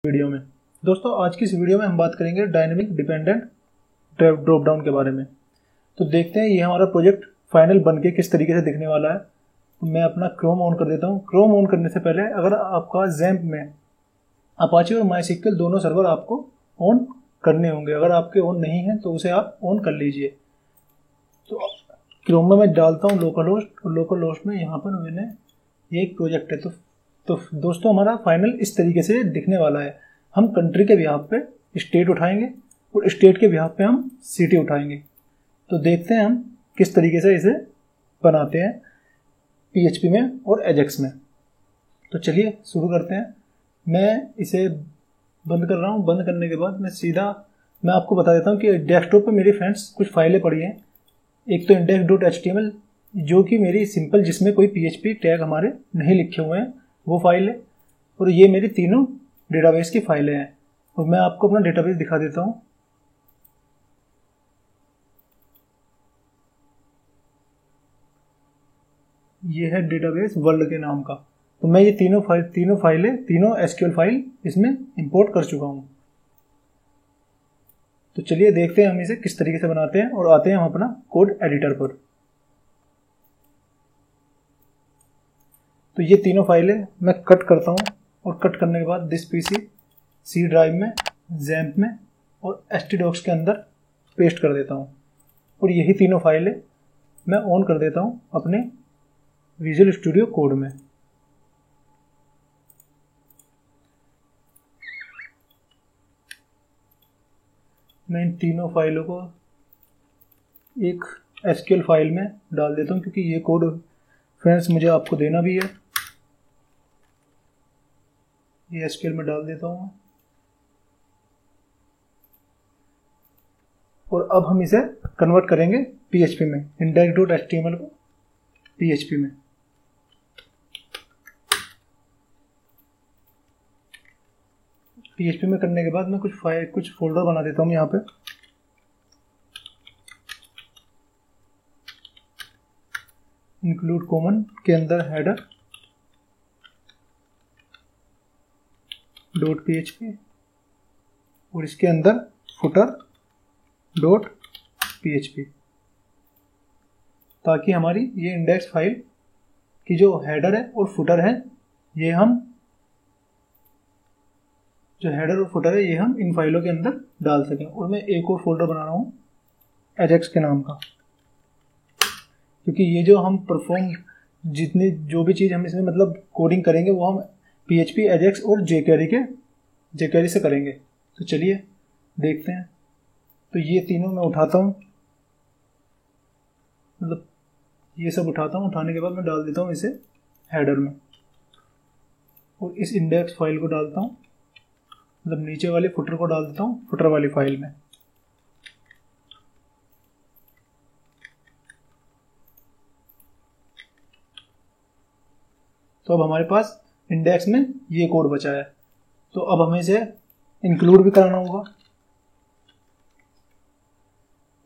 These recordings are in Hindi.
वीडियो में। दोस्तों आज की इस वीडियो में हम बात करेंगे डायनेमिक डिपेंडेंट ड्रॉप डाउन के बारे में। तो देखते हैं ये हमारा प्रोजेक्ट फाइनल बन के किस तरीके से दिखने वाला है। तो मैं अपना क्रोम ऑन कर देता हूँ। क्रोम ऑन करने से पहले अगर आपका जैम्प में अपाचे और माईएसक्यूएल दोनों सर्वर आपको ऑन करने होंगे, अगर आपके ऑन नहीं है तो उसे आप ऑन कर लीजिए। तो क्रोम में मैं डालता हूँ लोकल होस्ट, और लोकल होस्ट में यहाँ पर मैंने ये एक प्रोजेक्ट है। तो दोस्तों हमारा फाइनल इस तरीके से दिखने वाला है। हम कंट्री के बिहाफ पे स्टेट उठाएंगे और स्टेट के बिहाफ पे हम सिटी उठाएंगे। तो देखते हैं हम किस तरीके से इसे बनाते हैं PHP में और एजेक्स में। तो चलिए शुरू करते हैं। मैं इसे बंद कर रहा हूँ। बंद करने के बाद मैं आपको बता देता हूँ कि डेस्कटॉप पे मेरी फ्रेंड्स कुछ फाइलें पड़ी हैं। एक तो index.html जो कि मेरी सिंपल, जिसमें कोई PHP टैग हमारे नहीं लिखे हुए हैं, वो फाइल है। और ये मेरी तीनों डेटाबेस की फाइलें हैं। और मैं आपको अपना डेटाबेस दिखा देता हूँ। ये है डेटाबेस वर्ल्ड के नाम का। तो मैं ये तीनों SQL फाइल इसमें इंपोर्ट कर चुका हूँ। तो चलिए देखते हैं हम इसे किस तरीके से बनाते हैं और आते हैं हम अपना कोड एडिटर पर। तो ये तीनों फाइलें मैं कट करता हूँ और कट करने के बाद दिस पीसी सी ड्राइव में, जैम्प में और htdocs के अंदर पेस्ट कर देता हूँ। और यही तीनों फाइलें मैं ऑन कर देता हूँ अपने विजुअल स्टूडियो कोड में। मैं इन तीनों फाइलों को एक SQL फाइल में डाल देता हूँ, क्योंकि ये कोड फ्रेंड्स मुझे आपको देना भी है। ये SQL में डाल देता हूँ। और अब हम इसे कन्वर्ट करेंगे PHP में, index.html को PHP में। PHP में करने के बाद मैं कुछ फोल्डर बना देता हूँ यहाँ पे। इंक्लूड कॉमन के अंदर हेडर .php और इसके अंदर फुटर .php, ताकि हमारी ये इंडेक्स फाइल की जो हेडर है और फुटर है ये हम इन फाइलों के अंदर डाल सकें। और मैं एक और फोल्डर बना रहा हूँ एजेक्स के नाम का, क्योंकि ये जो हम जो भी चीज़ हम इसमें मतलब कोडिंग करेंगे वो हम PHP, एजेक्स और jQuery से करेंगे। तो चलिए देखते हैं। तो ये तीनों मैं उठाता हूँ, मतलब ये सब उठाता हूँ। उठाने के बाद मैं डाल देता हूँ इसे हेडर में, और इस इंडेक्स फाइल को डालता हूँ, मतलब नीचे वाले फुटर को डाल देता हूँ फुटर वाली फाइल में। तो अब हमारे पास इंडेक्स में ये कोड बचा है। तो अब हमें इसे इंक्लूड भी कराना होगा।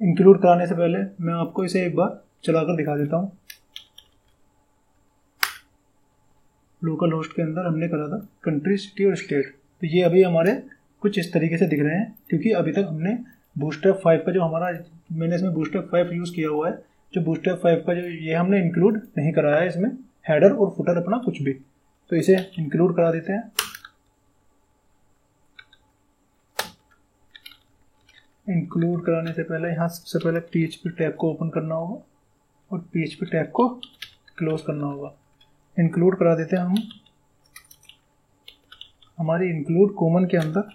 इंक्लूड कराने से पहले मैं आपको इसे एक बार चलाकर दिखा देता हूँ। लोकल होस्ट के अंदर हमने करा था कंट्री, सिटी और स्टेट। तो ये अभी हमारे कुछ इस तरीके से दिख रहे हैं, क्योंकि अभी तक हमने बूटस्ट्रैप 5 का मैंने इसमें बूटस्ट्रैप 5 यूज़ किया हुआ है। जो बूटस्ट्रैप 5 का ये हमने इंक्लूड नहीं कराया है इसमें हेडर और फुटर अपना कुछ भी। तो इसे इंक्लूड करा देते हैं। इंक्लूड कराने से पहले यहाँ सबसे पहले PHP टैब को ओपन करना होगा और PHP टैब को क्लोज करना होगा। इंक्लूड करा देते हैं हम हमारी इंक्लूड कॉमन के अंदर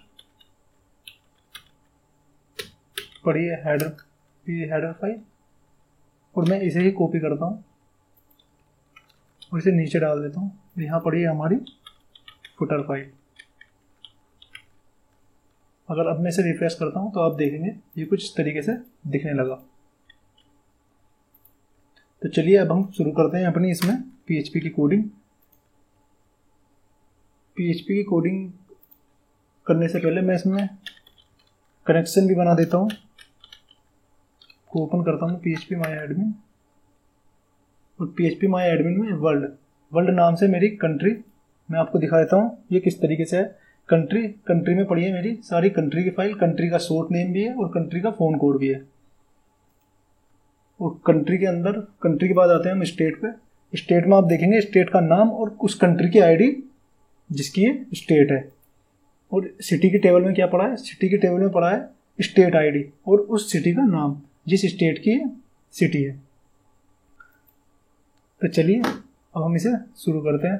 पड़ी है हेडर फाइल, और मैं इसे ही कॉपी करता हूँ और इसे नीचे डाल देता हूँ। यहाँ पड़ी है हमारी फुटर फाइल। अगर अब मैं इसे रिफ्रेश करता हूँ तो आप देखेंगे ये कुछ इस तरीके से दिखने लगा। तो चलिए अब हम शुरू करते हैं अपनी इसमें PHP की कोडिंग। PHP की कोडिंग करने से पहले मैं इसमें कनेक्शन भी बना देता हूँ। को ओपन करता हूँ PHP माई एडमिन, और PHP माई एडमिन में वर्ल्ड नाम से मेरी कंट्री मैं आपको दिखा देता हूँ ये किस तरीके से है। कंट्री में पड़ी है मेरी सारी कंट्री की फाइल, कंट्री का सोर्स नेम भी है और कंट्री का फ़ोन कोड भी है। और कंट्री के अंदर, कंट्री के बाद आते हैं हम स्टेट पे। स्टेट में आप देखेंगे स्टेट का नाम और उस कंट्री की आईडी जिसकी ये स्टेट है। और सिटी की टेबल में क्या पड़ा है, सिटी की टेबल में पड़ा है स्टेट आईडी और उस सिटी का नाम जिस स्टेट की सिटी है। तो चलिए अब हम इसे शुरू करते हैं।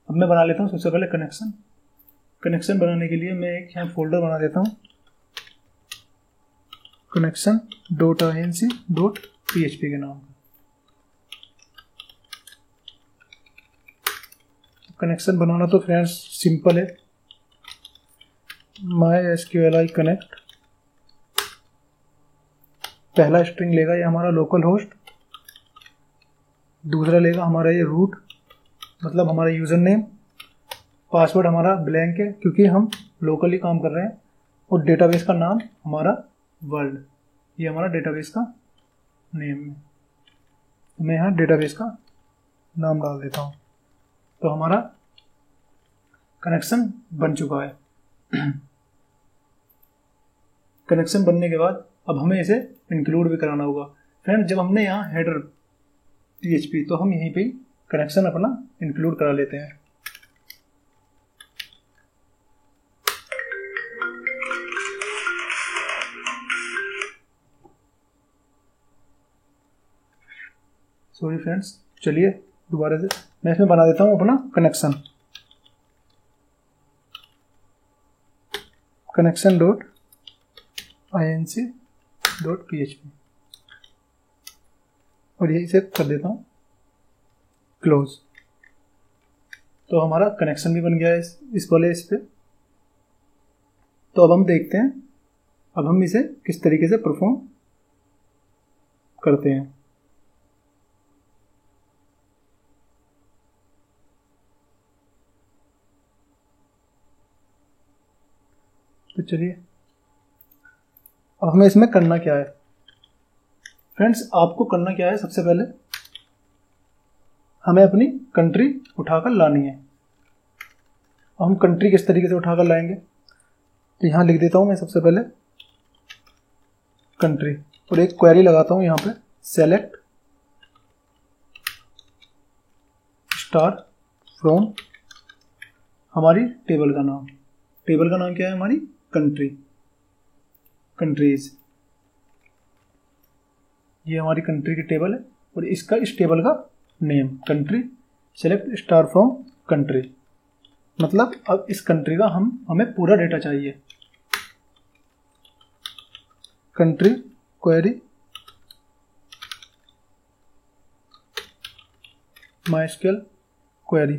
अब मैं बना लेता हूँ सबसे पहले कनेक्शन बनाने के लिए मैं एक यहाँ फोल्डर बना देता हूँ, connection.inc.php के नाम। कनेक्शन बनाना तो फ्रेंड्स सिंपल है। MySQLi कनेक्ट, पहला स्ट्रिंग लेगा ये हमारा लोकल होस्ट, दूसरा लेगा हमारा ये रूट मतलब हमारा यूज़र नेम, पासवर्ड हमारा ब्लैंक है क्योंकि हम लोकली काम कर रहे हैं, और डेटाबेस का नाम हमारा वर्ल्ड, ये हमारा डेटाबेस का नेम है। तो मैं यहाँ डेटाबेस का नाम डाल देता हूँ। तो हमारा कनेक्शन बन चुका है। कनेक्शन बनने के बाद अब हमें इसे इंक्लूड भी कराना होगा। फ्रेंड जब हमने यहाँ हेडर PHP तो हम यहीं पे कनेक्शन अपना इंक्लूड करा लेते हैं। सॉरी फ्रेंड्स, चलिए दोबारा से मैं इसमें बना देता हूँ अपना connection.inc.php और यही से कर देता हूँ क्लोज। तो हमारा कनेक्शन भी बन गया है इस पे। तो अब हम देखते हैं अब हम इसे किस तरीके से परफॉर्म करते हैं। तो चलिए अब हमें इसमें करना क्या है। फ्रेंड्स आपको करना क्या है, सबसे पहले हमें अपनी कंट्री उठाकर लानी है। हम कंट्री किस तरीके से उठाकर लाएंगे, तो यहाँ लिख देता हूँ मैं सबसे पहले कंट्री और एक क्वेरी लगाता हूँ यहाँ पे, सेलेक्ट स्टार फ्रॉम हमारी टेबल का नाम क्या है, हमारी कंट्रीज, ये हमारी कंट्री की टेबल है और इस टेबल का name country, select star from country, मतलब अब इस कंट्री का हमें पूरा डेटा चाहिए। कंट्री क्वेरी MySQL क्वेरी,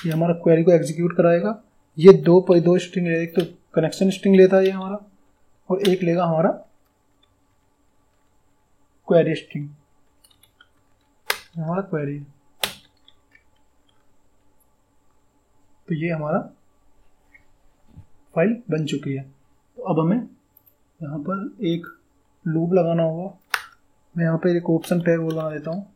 ये हमारा क्वेरी को एग्जीक्यूट कराएगा। ये दो स्ट्रिंग लेगा, एक तो कनेक्शन स्ट्रिंग लेता है ये हमारा और एक लेगा हमारा क्वेरी स्ट्रिंग, हमारा क्वेरी। तो ये हमारा फाइल बन चुकी है। तो अब हमें यहाँ पर एक लूप लगाना होगा। मैं यहाँ पर एक ऑप्शन टैग वो लगा देता हूँ।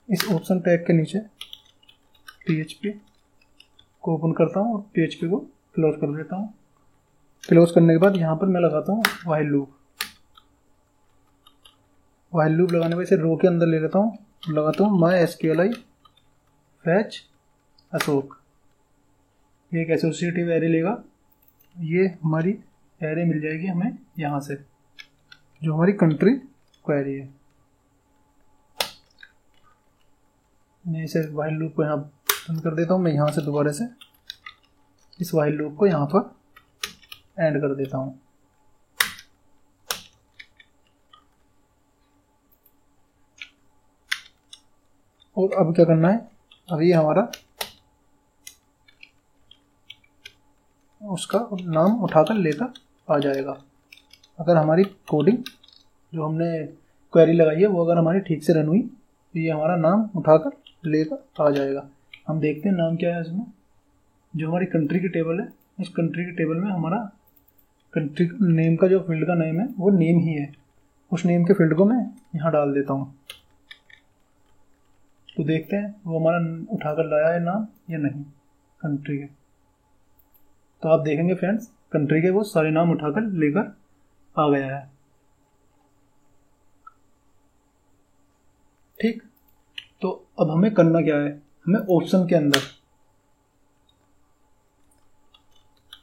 इस ऑप्शन टैग के नीचे PHP को ओपन करता हूँ और PHP को क्लोज कर देता हूँ। क्लोज करने के बाद यहाँ पर मैं लगाता हूँ व्हाइल लूप। व्हाइल लूप लगाने पर इसे रो के अंदर ले लेता हूँ, लगाता हूँ MySQLi fetch अशोक। ये एक एसोसिएटिव एरे लेगा, ये हमारी एरे मिल जाएगी हमें यहाँ से जो हमारी कंट्री क्वेरी है। मैं इसे व्हाइल लूप को यहाँ बंद कर देता हूँ। मैं यहाँ से दोबारा से इस व्हाइल लूप को यहाँ पर एंड कर देता हूँ। और अब क्या करना है, अब ये हमारा उसका नाम उठाकर लेकर आ जाएगा। अगर हमारी कोडिंग जो हमने क्वेरी लगाई है वो अगर हमारी ठीक से रन हुई तो ये हमारा नाम उठाकर लेकर आ जाएगा। हम देखते हैं नाम क्या है इसमें। जो हमारी कंट्री की टेबल है, इस कंट्री की टेबल में हमारा कंट्री नेम का जो फील्ड का नेम है वो नेम ही है, उस नेम के फील्ड को मैं यहाँ डाल देता हूँ। तो देखते हैं वो हमारा उठाकर लाया है नाम या नहीं कंट्री के। तो आप देखेंगे फ्रेंड्स, कंट्री के वो सारे नाम उठाकर लेकर आ गया है। ठीक, तो अब हमें करना क्या है, हमें ऑप्शन के अंदर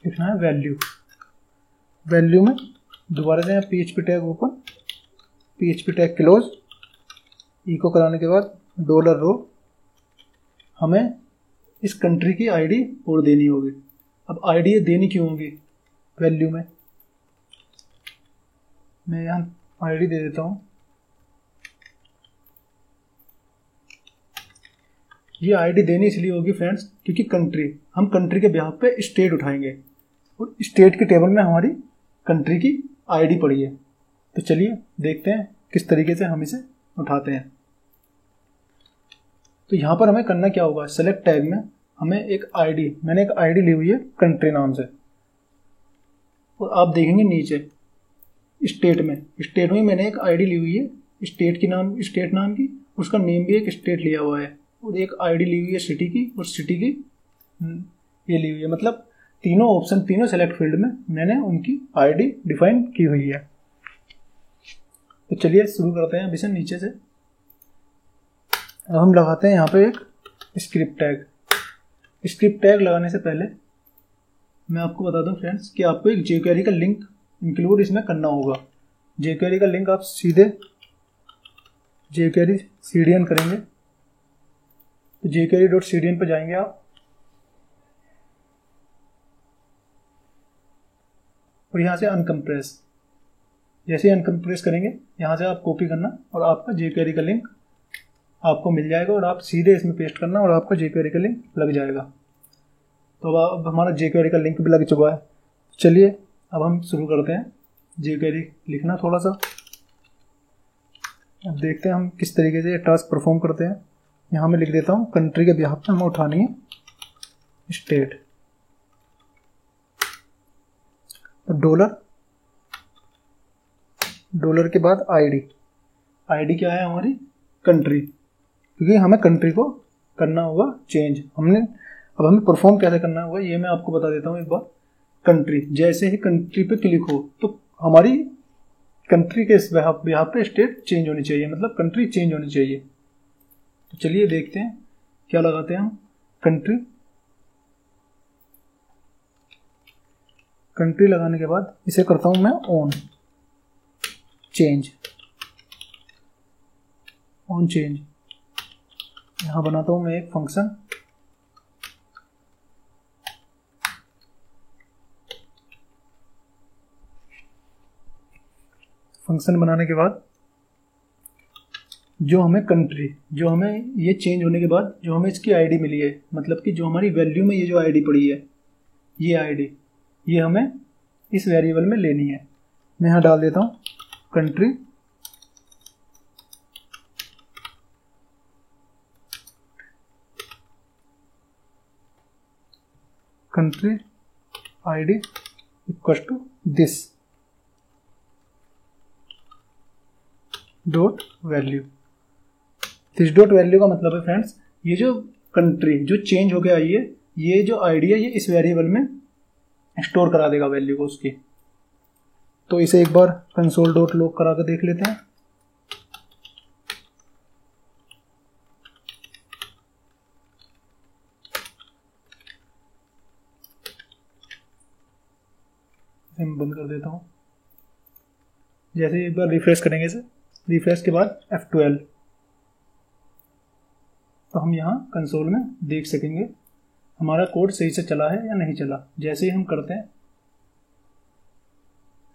लिखना है वैल्यू। वैल्यू में दोबारा दें PHP tag open, PHP tag close, echo कराने के बाद $रो। हमें इस कंट्री की आईडी और देनी होगी। अब आईडी देनी क्यों होगी वैल्यू में, मैं यहाँ आईडी दे देता हूँ। ये आईडी देनी इसलिए होगी फ्रेंड्स क्योंकि हम कंट्री के बिहाफ पे स्टेट उठाएंगे और स्टेट के टेबल में हमारी कंट्री की आईडी पड़ी है। तो चलिए देखते हैं किस तरीके से हम इसे उठाते हैं। तो यहाँ पर हमें करना क्या होगा, सेलेक्ट टैग में हमें मैंने एक आईडी ली हुई है कंट्री नाम से, और आप देखेंगे नीचे स्टेट में मैंने एक आईडी ली हुई है स्टेट नाम की, उसका नेम भी एक स्टेट लिया हुआ है, और एक आईडी ली हुई है सिटी की, और सिटी की ये ली हुई है। मतलब तीनों सेलेक्ट फील्ड में मैंने उनकी आईडी डिफाइन की हुई है। तो चलिए शुरू करते हैं अब इसे नीचे से। अब हम लगाते हैं यहाँ पे एक स्क्रिप्ट टैग लगाने से पहले मैं आपको बता दूं फ्रेंड्स कि आपको एक jQuery का लिंक इंक्लूड इसमें करना होगा। jQuery का लिंक आप सीधे jQuery CDN करेंगे, तो jQuery.cdn पर जाएंगे आप, और यहाँ से अनकम्प्रेस, जैसे ही अनकम्प्रेस करेंगे यहाँ से आप कॉपी करना और आपका jQuery का लिंक आपको मिल जाएगा, और आप सीधे इसमें पेस्ट करना और आपका jQuery का लिंक लग जाएगा। तो अब हमारा jQuery का लिंक भी लग चुका है। चलिए अब हम शुरू करते हैं jQuery लिखना थोड़ा सा। अब देखते हैं हम किस तरीके से ये टास्क परफॉर्म करते हैं। यहाँ मैं लिख देता हूँ कंट्री के बिहाफ पे हमें उठानी है स्टेट, तो डॉलर के बाद आईडी क्या है हमारी कंट्री, क्योंकि हमें कंट्री को करना होगा चेंज। अब हमें परफॉर्म कैसे करना होगा ये मैं आपको बता देता हूँ एक बार। कंट्री, जैसे ही कंट्री पे क्लिक हो तो हमारी कंट्री के बिहाफ पे स्टेट चेंज होनी चाहिए, मतलब कंट्री चेंज होनी चाहिए। तो चलिए देखते हैं क्या लगाते हैं हम। कंट्री लगाने के बाद इसे करता हूं मैं ऑन चेंज। यहां बनाता हूं मैं एक फंक्शन, बनाने के बाद जो हमें ये चेंज होने के बाद जो हमें इसकी आईडी मिली है, मतलब कि जो हमारी वैल्यू में ये जो आईडी पड़ी है, ये आईडी ये हमें इस वेरिएबल में लेनी है। मैं यहाँ डाल देता हूँ country ID equal to this dot value. This dot value का मतलब है फ्रेंड्स, ये जो कंट्री जो चेंज हो के आई है, ये जो आईडी है ये इस वेरिएबल में स्टोर करा देगा वैल्यू को उसकी। तो इसे एक बार कंसोल डॉट लॉग करा कर देख लेते हैं। मैं बंद कर देता हूँ। जैसे एक बार रिफ्रेश करेंगे इसे, रिफ्रेश के बाद F12, तो हम यहाँ कंसोल में देख सकेंगे हमारा कोड सही से चला है या नहीं चला। जैसे ही हम करते हैं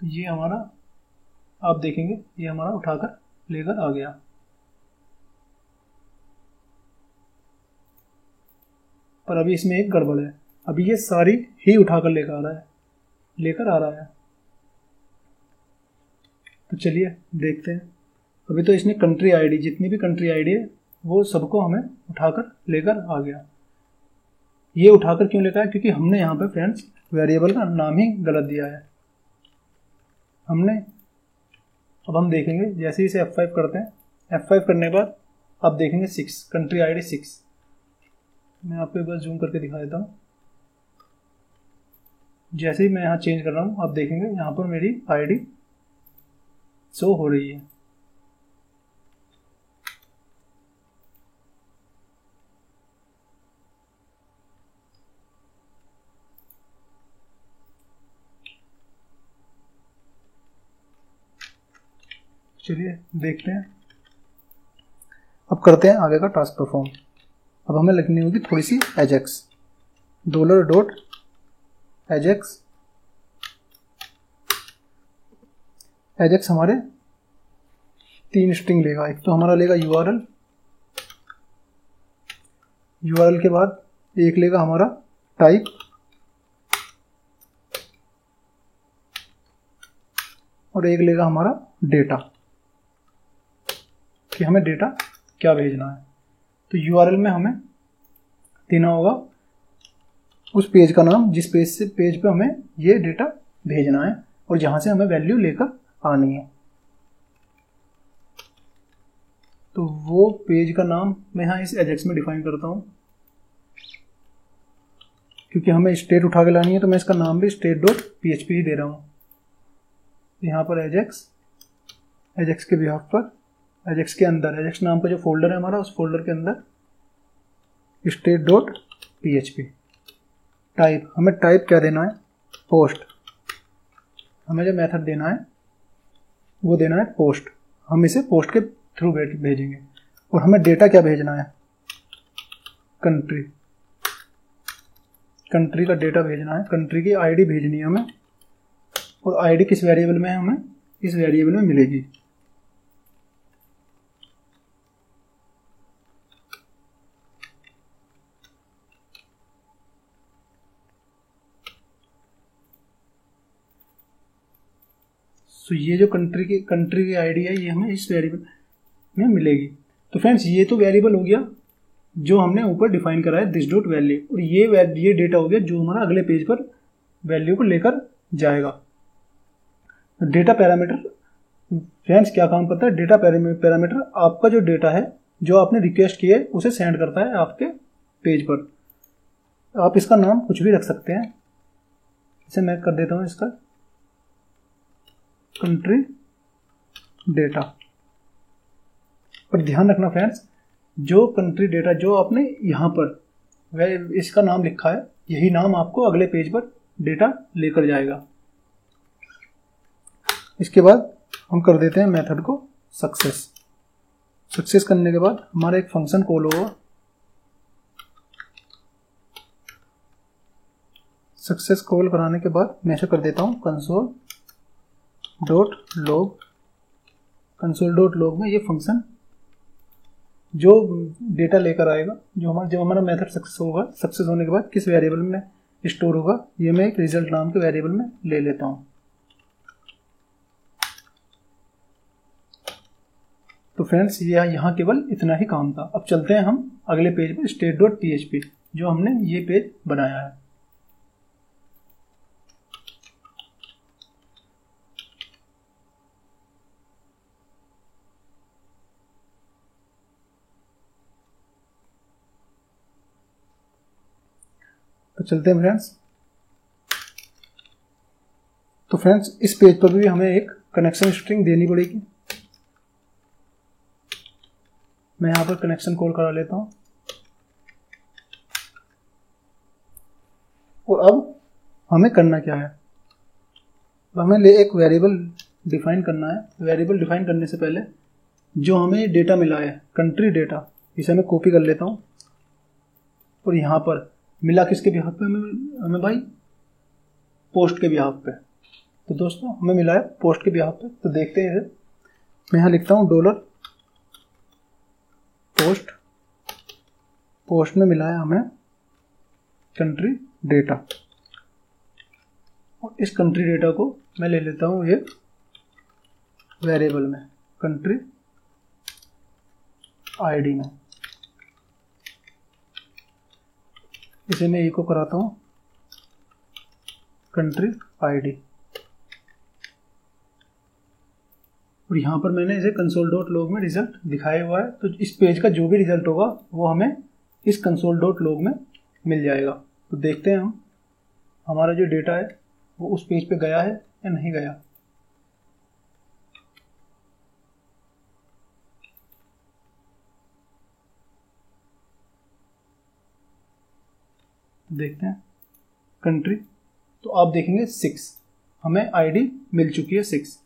तो ये हमारा, आप देखेंगे ये हमारा उठाकर लेकर आ गया। पर अभी इसमें एक गड़बड़ है, अभी ये सारी ही उठाकर लेकर आ रहा है। तो चलिए देखते हैं। अभी तो इसने कंट्री आईडी, जितनी भी कंट्री आईडी है वो सबको हमें उठाकर लेकर आ गया। ये उठाकर क्यों लेकर आया, क्योंकि हमने यहाँ पे फ्रेंड्स वेरिएबल का नाम ही गलत दिया है। हमने अब हम देखेंगे जैसे ही इसे F5 करते हैं, F5 करने के बाद आप देखेंगे 6, कंट्री आईडी 6। मैं आपको एक बार जूम करके दिखा देता हूँ। जैसे ही मैं यहाँ चेंज कर रहा हूँ, आप देखेंगे यहाँ पर मेरी आईडी शो हो रही है। चलिए देखते हैं, अब करते हैं आगे का टास्क परफॉर्म। अब हमें लिखनी होगी थोड़ी सी एजेक्स, $डॉट एजेक्स। एजेक्स हमारे 3 स्ट्रिंग लेगा। एक तो हमारा लेगा यूआरएल, यूआरएल के बाद एक लेगा हमारा टाइप, और एक लेगा हमारा डेटा, कि हमें डेटा क्या भेजना है। तो यूआरएल में हमें देना होगा उस पेज का नाम जिस पेज पे हमें ये डेटा भेजना है और जहां से हमें वैल्यू लेकर आनी है। तो वो पेज का नाम मैं यहाँ इस एजेक्स में डिफाइन करता हूँ, क्योंकि हमें स्टेट उठा के लानी है, तो मैं इसका नाम भी state.php ही दे रहा हूँ। यहाँ पर एजेक्स के बिहाफ पर, एजेक्स के अंदर, एजेक्स नाम का जो फोल्डर है हमारा, उस फोल्डर के अंदर state.php। टाइप, हमें टाइप क्या देना है, पोस्ट। हमें जो मेथड देना है वो देना है पोस्ट। हम इसे पोस्ट के थ्रू भेजेंगे। और हमें डेटा क्या भेजना है, कंट्री, कंट्री का डेटा भेजना है। कंट्री की आईडी भेजनी है हमें, और आईडी किस वेरिएबल में है, हमें इस वेरिएबल में मिलेगी। तो ये जो कंट्री की आईडी है, ये हमें इस वेरिएबल में मिलेगी। तो फ्रेंड्स, ये तो वेरिएबल हो गया जो हमने ऊपर डिफाइन करा है, दिस डॉट वैल्यू। और ये डेटा हो गया जो हमारा अगले पेज पर वैल्यू को लेकर जाएगा। डेटा पैरामीटर फ्रेंड्स क्या काम करता है, डेटा पैरामीटर आपका जो डेटा है जो आपने रिक्वेस्ट किया है उसे सेंड करता है आपके पेज पर। आप इसका नाम कुछ भी रख सकते हैं। इसे मैं कर देता हूँ इसका कंट्री डेटा। पर ध्यान रखना फ्रेंड्स, जो कंट्री डेटा जो आपने यहाँ पर इसका नाम लिखा है, यही नाम आपको अगले पेज पर डेटा लेकर जाएगा। इसके बाद हम कर देते हैं मेथड को सक्सेस करने के बाद हमारा एक फंक्शन कॉल होगा। सक्सेस कॉल कराने के बाद मैं ऐसे कर देता हूँ console.log में ये फंक्शन जो डेटा लेकर आएगा, जब हमारा मेथड सक्सेस होने के बाद किस वेरिएबल में स्टोर होगा, ये मैं एक रिजल्ट नाम के वेरिएबल में ले लेता हूँ। तो फ्रेंड्स, ये यहाँ केवल इतना ही काम था। अब चलते हैं हम अगले पेज पे, state.php, जो हमने ये पेज बनाया है। तो चलते हैं फ्रेंड्स। तो फ्रेंड्स, इस पेज पर भी हमें एक कनेक्शन स्ट्रिंग देनी पड़ेगी। मैं यहां पर कनेक्शन कॉल करा लेता हूं। और अब हमें करना क्या है, हमें एक वेरिएबल डिफाइन करना है। वेरिएबल डिफाइन करने से पहले जो हमें डेटा मिला है, कंट्री डेटा, इसे मैं कॉपी कर लेता हूं। और यहां पर मिला किसके बिहाफ पे, हमें भाई पोस्ट के बिहाफ पे। तो दोस्तों, हमें मिला है पोस्ट के बिहाफ पे। तो देखते हैं, मैं यहां लिखता हूं पोस्ट में मिला है हमें कंट्री डेटा। और इस कंट्री डेटा को मैं ले लेता हूं एक वेरिएबल में, कंट्री आईडी में। इसे मैं इको कराता हूं कंट्री आईडी। और यहाँ पर मैंने इसे console.log में रिजल्ट दिखाया हुआ है। तो इस पेज का जो भी रिजल्ट होगा वो हमें इस console.log में मिल जाएगा। तो देखते हैं हम हमारा जो डेटा है वो उस पेज पे गया है या नहीं गया। देखते हैं कंट्री, तो आप देखेंगे 6, हमें आईडी मिल चुकी है 6,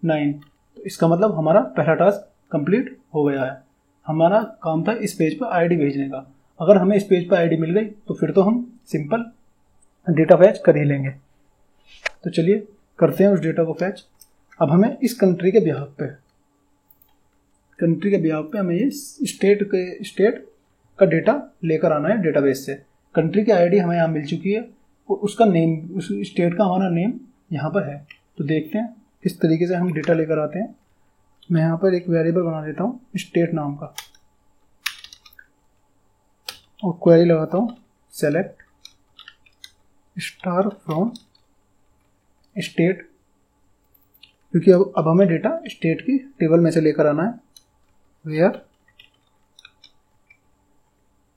9। तो इसका मतलब हमारा पहला टास्क कंप्लीट हो गया है। हमारा काम था इस पेज पर आईडी भेजने का। अगर हमें इस पेज पर आईडी मिल गई तो फिर तो हम सिंपल डेटा फैच कर ही लेंगे। तो चलिए करते हैं उस डेटा को फैच। अब हमें इस कंट्री के बिहाफ पे हमें ये स्टेट का डेटा लेकर आना है डेटाबेस से। कंट्री की आईडी हमें यहाँ मिल चुकी है और उसका नेम, उस स्टेट का हमारा नेम यहाँ पर है। तो देखते हैं किस तरीके से हम डेटा लेकर आते हैं। मैं यहाँ पर एक वेरिएबल बना देता हूँ स्टेट नाम का और क्वेरी लगाता हूँ सेलेक्ट स्टार फ्रॉम स्टेट, क्योंकि अब हमें डेटा स्टेट की टेबल में से लेकर आना है। वेयर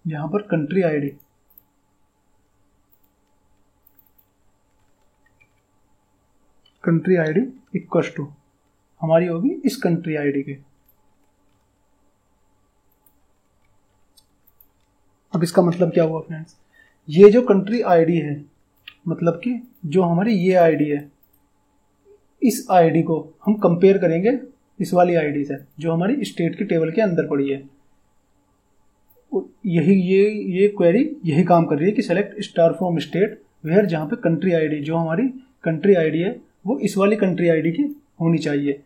यहाँ पर कंट्री आईडी, इक्वल्स टू हमारी होगी इस कंट्री आईडी के। अब इसका मतलब क्या हुआ फ्रेंड्स, ये जो कंट्री आईडी है, मतलब कि जो हमारी ये आईडी है, इस आईडी को हम कंपेयर करेंगे इस वाली आईडी से जो हमारी स्टेट की टेबल के अंदर पड़ी है। ये क्वेरी यही काम कर रही है कि select star from state where, जहाँ पे कंट्री आईडी, जो हमारी कंट्री आईडी है वो इस वाली कंट्री आईडी की होनी चाहिए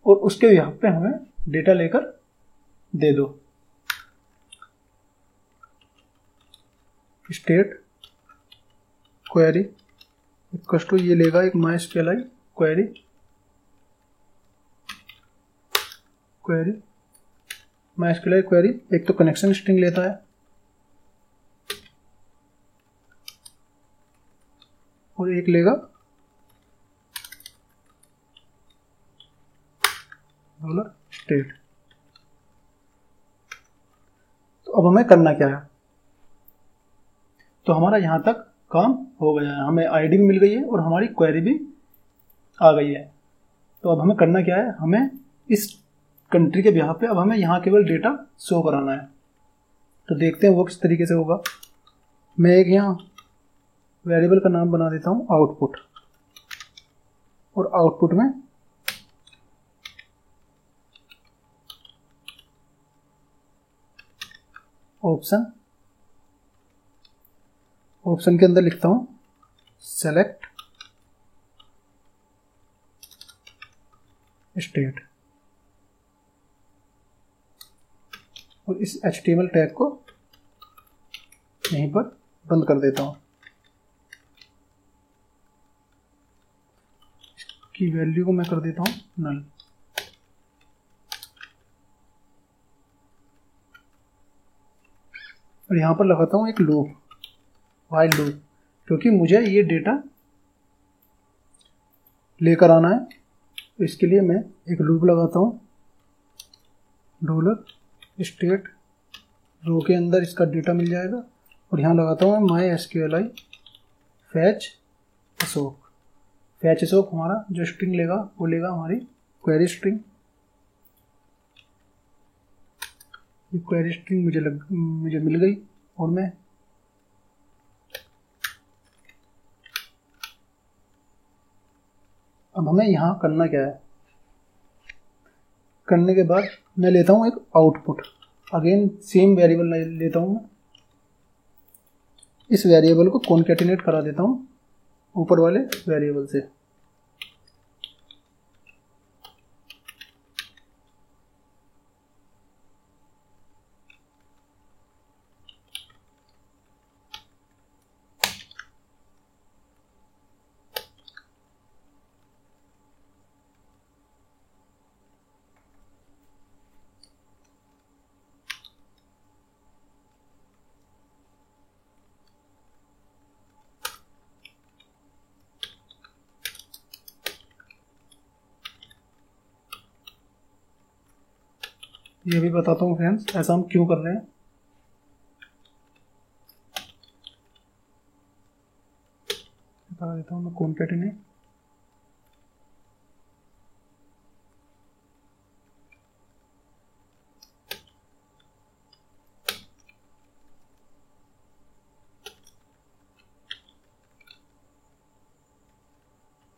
और उसके यहाँ पे हमें डेटा लेकर दे दो। स्टेट क्वेरी इक्वल्स टू ये लेगा एक MySQLi क्वेरी MySQLi क्वेरी, एक तो कनेक्शन स्ट्रिंग लेता है और एक लेगा $state। तो अब हमें करना क्या है, तो हमारा यहां तक काम हो गया है, हमें आईडी भी मिल गई है और हमारी क्वेरी भी आ गई है। तो अब हमें करना क्या है, हमें इस कंट्री के बिहाफ पे अब हमें यहाँ केवल डेटा शो कराना है। तो देखते हैं वो किस तरीके से होगा। मैं एक यहाँ वेरिएबल का नाम बना देता हूँ आउटपुट, और आउटपुट में ऑप्शन के अंदर लिखता हूं सेलेक्ट स्टेट और इस HTML टैग को यहीं पर बंद कर देता हूं। इसकी वैल्यू को मैं कर देता हूं नल। और यहां पर लगाता हूं एक लूप, व्हाइल लूप, क्योंकि मुझे ये डेटा लेकर आना है। तो इसके लिए मैं एक लूप लगाता हूँ $state, रो के अंदर इसका डेटा मिल जाएगा। और यहाँ लगाता हूँ MySQLi fetch अशोक हमारा जो स्ट्रिंग लेगा वो लेगा हमारी क्वेरी स्ट्रिंग। ये क्वेरी स्ट्रिंग मुझे मिल गई और मैं अब हमें यहाँ करना क्या है, करने के बाद मैं लेता हूँ एक आउटपुट, अगेन सेम वेरिएबल लेता हूँ मैं, इस वेरिएबल को कॉन्कैटिनेट करा देता हूँ ऊपर वाले वेरिएबल से। ये भी बताता हूँ फ्रेंड्स ऐसा हम क्यों कर रहे हैं। बता देता हूँ मैं कॉन्कैटिनेट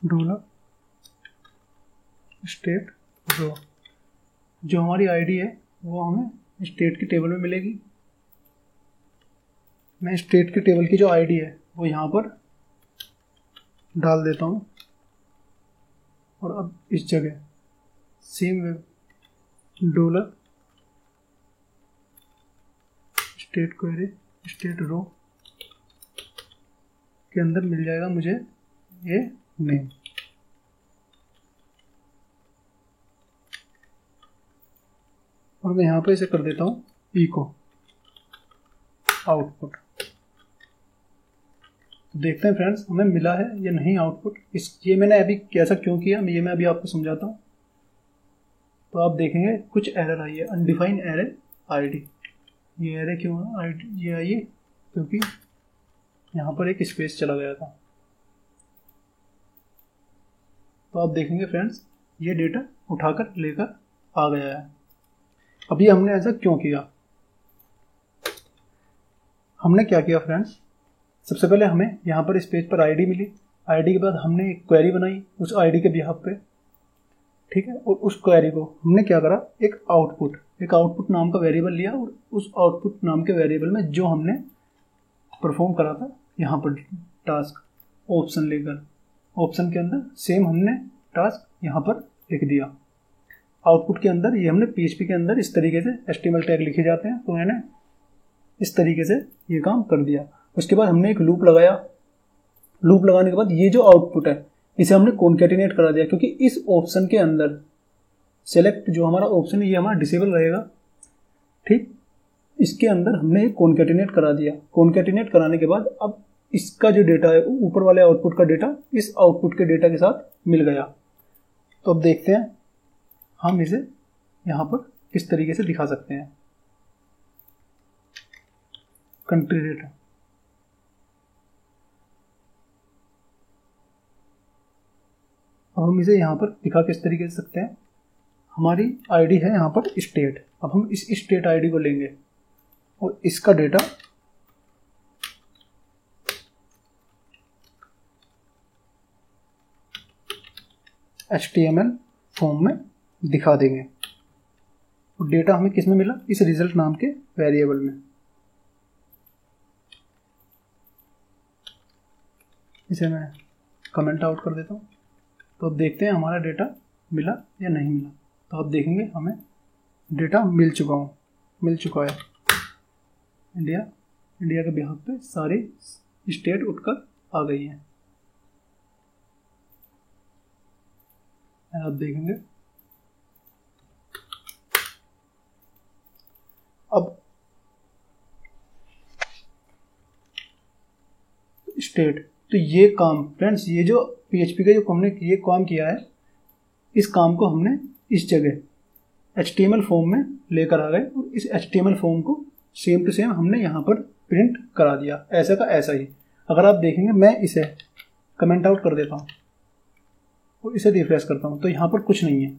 डॉलर स्टेट रो, जो हमारी आईडी है वो हमें स्टेट की टेबल में मिलेगी। मैं स्टेट की टेबल की जो आईडी है वो यहाँ पर डाल देता हूँ और अब इस जगह same way dollar state query state row के अंदर मिल जाएगा मुझे ये नेम। और मैं यहाँ पे इसे कर देता हूँ इको आउटपुट। देखते हैं फ्रेंड्स हमें मिला है या नहीं आउटपुट। ये मैंने अभी कैसा क्यों किया ये मैं अभी आपको समझाता हूँ। तो आप देखेंगे कुछ एरर आई है, अनडिफाइंड एरर आईडी। ये एरर क्यों है आईडी ये आई है क्योंकि यहाँ पर एक स्पेस चला गया था। तो आप देखेंगे फ्रेंड्स ये डेटा उठाकर लेकर आ गया है। अभी हमने ऐसा क्यों किया, हमने क्या किया फ्रेंड्स, सबसे पहले हमें यहाँ पर इस पेज पर आईडी मिली। आईडी के बाद हमने एक क्वेरी बनाई उस आईडी के बिहाफ पे, ठीक है। और उस क्वेरी को हमने क्या करा, एक आउटपुट नाम का वेरिएबल लिया और उस आउटपुट नाम के वेरिएबल में जो हमने परफॉर्म करा था यहाँ पर टास्क ऑप्शन लेकर, ऑप्शन के अंदर सेम हमने टास्क यहाँ पर लिख दिया। आउटपुट के अंदर ये हमने पीएचपी के अंदर इस तरीके से एचटीएमएल टैग लिखे जाते हैं, तो मैंने इस तरीके से ये काम कर दिया। उसके बाद हमने एक लूप लगाया। लूप लगाने के बाद ये जो आउटपुट है इसे हमने कॉन्कैटिनेट करा दिया, क्योंकि इस ऑप्शन के अंदर सेलेक्ट जो हमारा ऑप्शन है ये हमारा डिसेबल रहेगा, ठीक। इसके अंदर हमने एक कॉन्कैटिनेट करा दिया। कॉन्कैटिनेट कराने के बाद अब इसका जो डेटा है ऊपर वाले आउटपुट का डेटा इस आउटपुट के डेटा के साथ मिल गया। तो अब देखते हैं हम इसे यहाँ पर किस तरीके से दिखा सकते हैं। कंट्री डेटा, अब हम इसे यहाँ पर दिखा किस तरीके से सकते हैं। हमारी आईडी है यहाँ पर स्टेट। अब हम इस स्टेट आईडी को लेंगे और इसका डेटा HTML फॉर्म में दिखा देंगे। और डेटा हमें किस में मिला, इस रिजल्ट नाम के वेरिएबल में। इसे मैं कमेंट आउट कर देता हूँ। तो अब देखते हैं हमारा डेटा मिला या नहीं मिला। तो आप देखेंगे हमें डेटा मिल चुका है। इंडिया के बिहाफ पे सारी स्टेट उठकर आ गई हैं। आप देखेंगे अब स्टेट। तो ये काम फ्रेंड्स, ये जो पीएचपी का जो हमने ये काम किया है, इस काम को हमने इस जगह HTML फॉर्म में लेकर आ गए और इस HTML फॉर्म को सेम टू सेम हमने यहाँ पर प्रिंट करा दिया, ऐसा का ऐसा ही। अगर आप देखेंगे मैं इसे कमेंट आउट कर देता हूँ और इसे रिफ्रेश करता हूँ तो यहाँ पर कुछ नहीं है।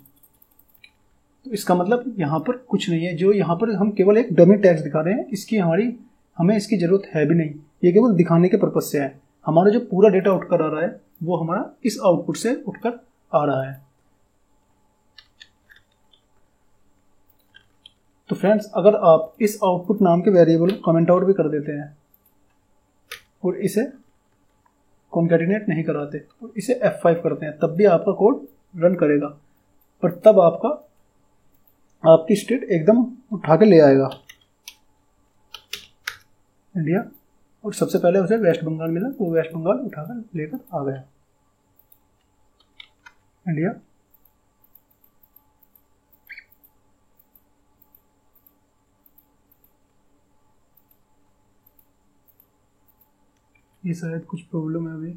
तो इसका मतलब यहाँ पर कुछ नहीं है। जो यहाँ पर हम केवल एक डमी टैक्स दिखा रहे हैं, इसकी हमें इसकी जरूरत है भी नहीं। ये केवल दिखाने के पर्पज से है। हमारा जो पूरा डेटा उठकर आ रहा है वो हमारा इस आउटपुट से उठकर आ रहा है। तो फ्रेंड्स, अगर आप इस आउटपुट नाम के वेरिएबल को कमेंट आउट भी कर देते हैं और इसे कॉन्कैटिनेट नहीं कराते और इसे F5 करते हैं, तब भी आपका कोड रन करेगा, पर तब आपकी स्टेट एकदम उठा के ले आएगा इंडिया। और सबसे पहले उसे वेस्ट बंगाल मिला तो वेस्ट बंगाल उठाकर लेकर आ गया इंडिया। ये शायद कुछ प्रॉब्लम है अभी।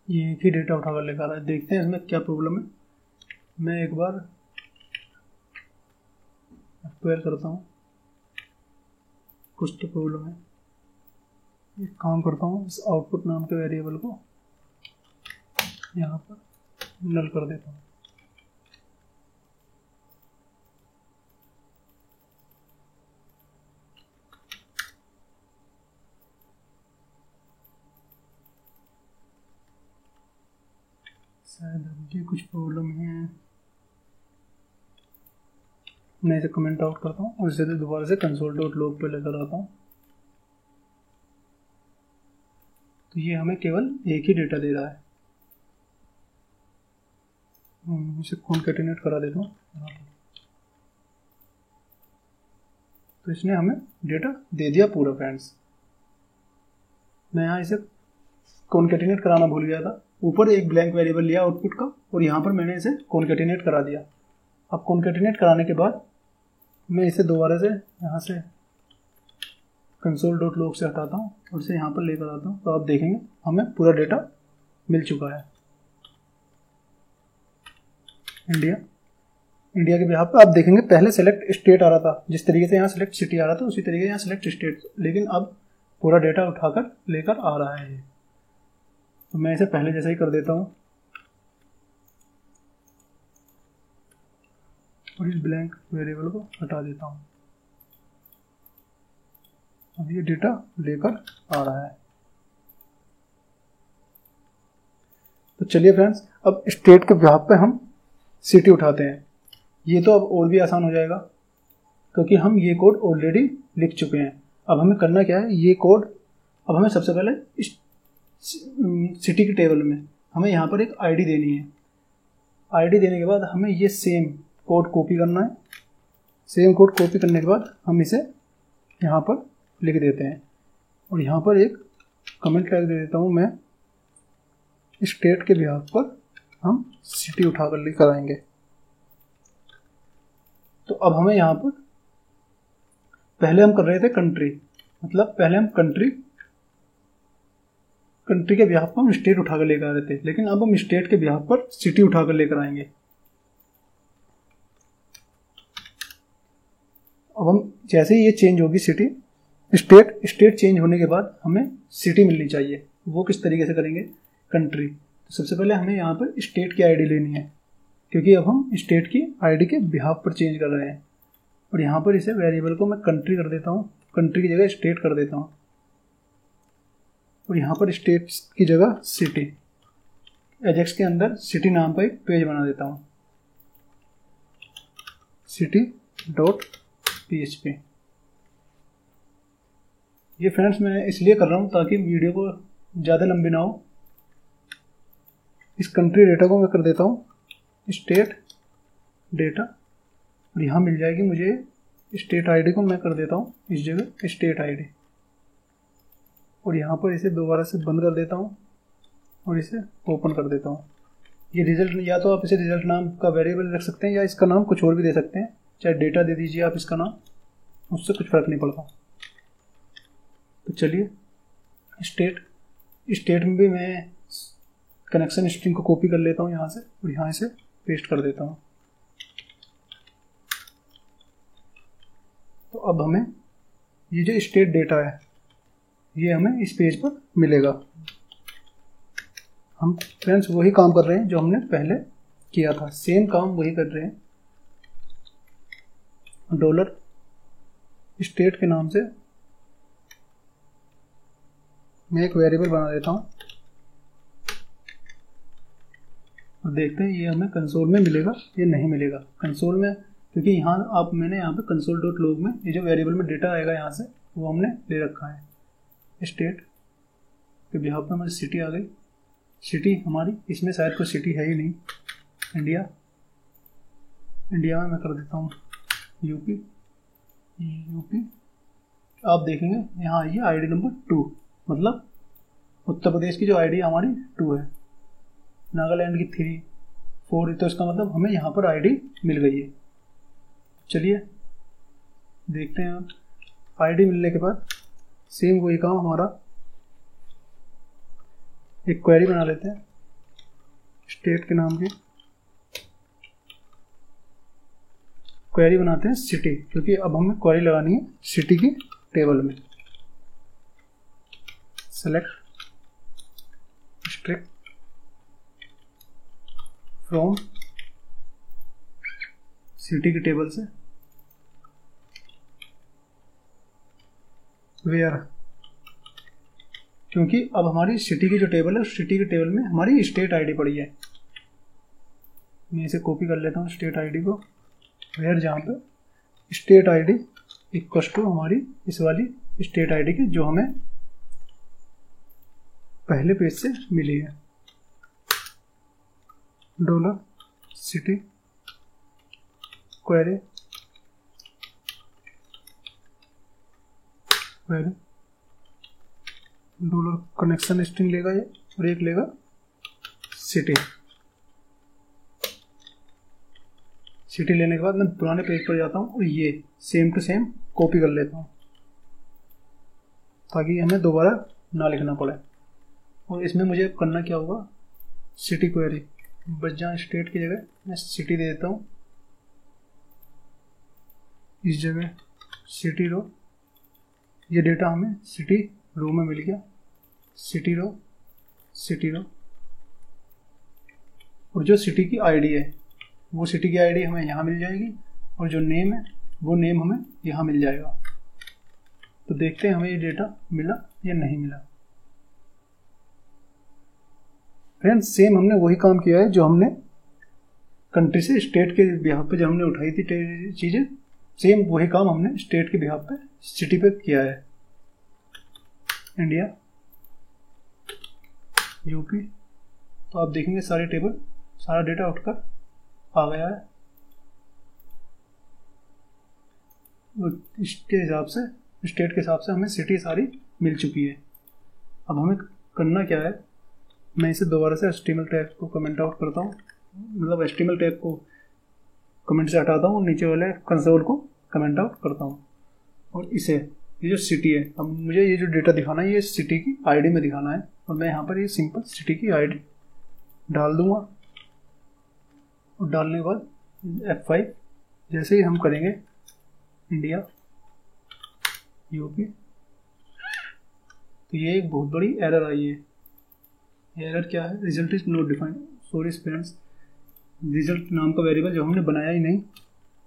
ये एक ही डेटा उठाकर लेकर आ रहा है। देखते हैं इसमें क्या प्रॉब्लम है। मैं एक बार F12 करता हूँ, कुछ तो प्रॉब्लम है। एक काम करता हूँ, इस आउटपुट नाम के वेरिएबल को यहाँ पर नल कर देता हूँ। शायद ये कुछ प्रॉब्लम है। मैं इसे कमेंट आउट करता हूँ और इसे दोबारा से console.log पे लेकर आता हूँ। तो ये हमें केवल एक ही डेटा दे रहा है। इसे कॉन्कैटिनेट करा देता हूँ। तो इसने हमें डेटा दे दिया पूरा फ्रेंड्स। मैं यहाँ इसे कॉन्कैटिनेट कराना भूल गया था। ऊपर एक ब्लैंक वेरिएबल लिया आउटपुट का और यहाँ पर मैंने इसे कॉन्कैटिनेट करा दिया। अब कॉन्कैटिनेट कराने के बाद मैं इसे दोबारा से यहाँ से console.log से हटाता हूँ और इसे यहाँ पर लेकर आता हूँ। तो आप देखेंगे हमें पूरा डेटा मिल चुका है। इंडिया के बिहाफ पे आप देखेंगे पहले सेलेक्ट स्टेट आ रहा था, जिस तरीके से यहाँ सेलेक्ट सिटी आ रहा था उसी तरीके से यहाँ सेलेक्ट स्टेट, लेकिन अब पूरा डेटा उठाकर लेकर आ रहा है। तो मैं इसे पहले जैसा ही कर देता हूँ और इस ब्लैंक वेरिएबल को हटा देता हूँ। अब ये डेटा लेकर आ रहा है। तो चलिए फ्रेंड्स, अब स्टेट के बिहाफ पे हम सिटी उठाते हैं। ये तो अब और भी आसान हो जाएगा क्योंकि हम ये कोड ऑलरेडी लिख चुके हैं। अब हमें करना क्या है, ये कोड अब हमें सबसे पहले सिटी के टेबल में हमें यहाँ पर एक आईडी देनी है। आईडी देने के बाद हमें ये सेम कोड कॉपी करना है। सेम कोड कॉपी करने के बाद हम इसे यहाँ पर लिख देते हैं और यहाँ पर एक कमेंट टैग दे देता हूँ मैं, स्टेट के बिहाफ पर हम सिटी उठाकर लेकर आएंगे। तो अब हमें यहाँ पर पहले हम कर रहे थे कंट्री, मतलब पहले हम कंट्री के बिहाफ पर हम स्टेट उठाकर लेकर आ रहे थे, लेकिन अब हम स्टेट के बिहाफ पर सिटी उठाकर लेकर आएंगे। अब हम जैसे ही ये चेंज होगी सिटी, स्टेट चेंज होने के बाद हमें सिटी मिलनी चाहिए। वो किस तरीके से करेंगे, कंट्री। तो सबसे पहले हमें यहाँ पर स्टेट की आईडी लेनी है क्योंकि अब हम स्टेट की आईडी के बिहाफ पर चेंज कर रहे हैं। और यहाँ पर इसे वेरिएबल को मैं कंट्री कर देता हूँ, कंट्री की जगह स्टेट कर देता हूँ और यहाँ पर स्टेट की जगह सिटी। एजेक्स के अंदर सिटी नाम का एक पेज बना देता हूँ, city.php। ये फ्रेंड्स मैं इसलिए कर रहा हूँ ताकि वीडियो को ज़्यादा लंबी ना हो। इस कंट्री डेटा को मैं कर देता हूँ स्टेट डेटा और यहाँ मिल जाएगी मुझे स्टेट आईडी को मैं कर देता हूँ इस जगह स्टेट आईडी और यहाँ पर इसे दोबारा से बंद कर देता हूँ और इसे ओपन कर देता हूँ। ये रिजल्ट, या तो आप इसे रिजल्ट नाम का वेरिएबल रख सकते हैं या इसका नाम कुछ और भी दे सकते हैं, चाहे डेटा दे दीजिए आप इसका नाम, उससे कुछ फर्क नहीं पड़ता। तो चलिए स्टेट में भी मैं कनेक्शन स्ट्रिंग को कॉपी कर लेता हूँ यहाँ से और यहाँ से पेस्ट कर देता हूँ। तो अब हमें ये जो स्टेट डेटा है ये हमें इस पेज पर मिलेगा। हम फ्रेंड्स वही काम कर रहे हैं जो हमने पहले किया था, सेम काम वही कर रहे हैं। डॉलर स्टेट के नाम से मैं एक वेरिएबल बना देता हूँ और देखते हैं ये हमें कंसोल में मिलेगा या नहीं मिलेगा। कंसोल में क्योंकि मैंने यहाँ पे console.log में ये जो वेरिएबल में डेटा आएगा यहाँ से वो हमने ले रखा है। स्टेट के बिहाफ पे हमारी सिटी आ गई। सिटी हमारी इसमें शायद कोई सिटी है ही नहीं। इंडिया में मैं कर देता हूँ यूपी। आप देखेंगे यहाँ आइए आईडी नंबर 2, मतलब उत्तर प्रदेश की जो आईडी हमारी 2 है, नागालैंड की 3, 4, तो इसका मतलब हमें यहाँ पर आईडी मिल गई है। चलिए देखते हैं। आप आईडी मिलने के बाद सेम वही काम हमारा, एक क्वेरी बना लेते हैं स्टेट के नाम की क्वेरी बनाते हैं सिटी, क्योंकि अब हमें क्वेरी लगानी है सिटी की टेबल में। सेलेक्ट स्ट्रिक्ट फ्रॉम सिटी की टेबल से वेयर, क्योंकि अब हमारी सिटी की जो टेबल है उस सिटी की टेबल में हमारी स्टेट आईडी पड़ी है। मैं इसे कॉपी कर लेता हूँ स्टेट आईडी को, वेयर जहाँ पे स्टेट आईडी इक्वल टू हमारी इस वाली स्टेट आईडी की जो हमें पहले पेज से मिली है। Dollar city query dollar connection string लेगा ये, और एक लेगा सिटी। सिटी लेने के बाद मैं पुराने पेज पर जाता हूँ और ये सेम टू सेम कॉपी कर लेता हूँ ताकि हमें दोबारा ना लिखना पड़े। और इसमें मुझे करना क्या होगा, सिटी क्वेरी बस जहाँ स्टेट की जगह मैं सिटी दे देता हूँ, इस जगह सिटी रो। ये डेटा हमें सिटी रो में मिल गया, सिटी रो सिटी रो। और जो सिटी की आईडी है वो सिटी की आईडी हमें यहाँ मिल जाएगी, और जो नेम है वो नेम हमें यहाँ मिल जाएगा। तो देखते हैं हमें ये डेटा मिला या नहीं मिला। फ्रेंड्स सेम हमने वही काम किया है जो हमने कंट्री से स्टेट के बिहाफ पे जब हमने उठाई थी चीज़ें, सेम वही काम हमने स्टेट के बिहाफ पे सिटी पे किया है। इंडिया यूपी, तो आप देखेंगे सारे टेबल सारा डेटा उठकर आ गया है। इसके हिसाब से स्टेट के हिसाब से हमें सिटी सारी मिल चुकी है। अब हमें करना क्या है, मैं इसे दोबारा से HTML टैग को कमेंट आउट करता हूँ, मतलब HTML टैग को कमेंट से हटाता हूँ, नीचे वाले कंसोल को कमेंट आउट करता हूँ। और इसे ये जो सिटी है, अब मुझे ये जो डेटा दिखाना है ये सिटी की आईडी में दिखाना है, और मैं यहाँ पर ये सिंपल सिटी की आईडी डाल दूंगा। और डालने के बाद F5 जैसे ही हम करेंगे इंडिया यूपी, तो ये एक बहुत बड़ी एरर आई है। एरर क्या है, result is not defined, sorry friends. Result नाम का वेरिएबल जो हमने बनाया ही नहीं,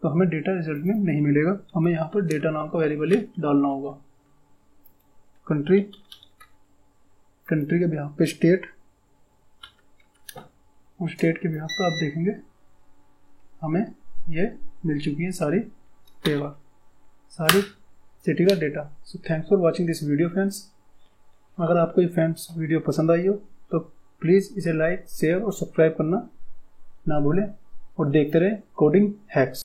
तो हमें डेटा रिजल्ट में नहीं मिलेगा। हमें यहाँ पर डेटा नाम का वेरिएबल ही डालना होगा। कंट्री के बिहाफ पे स्टेट, और स्टेट के बिहाफ पे आप देखेंगे हमें ये मिल चुकी है सारी टेबल, सारी सिटी का data. So thanks for watching this video friends. अगर आपको ये फ्रेंड्स वीडियो पसंद आई हो तो प्लीज़ इसे लाइक शेयर और सब्सक्राइब करना ना भूलें, और देखते रहें कोडिंग हैक्स।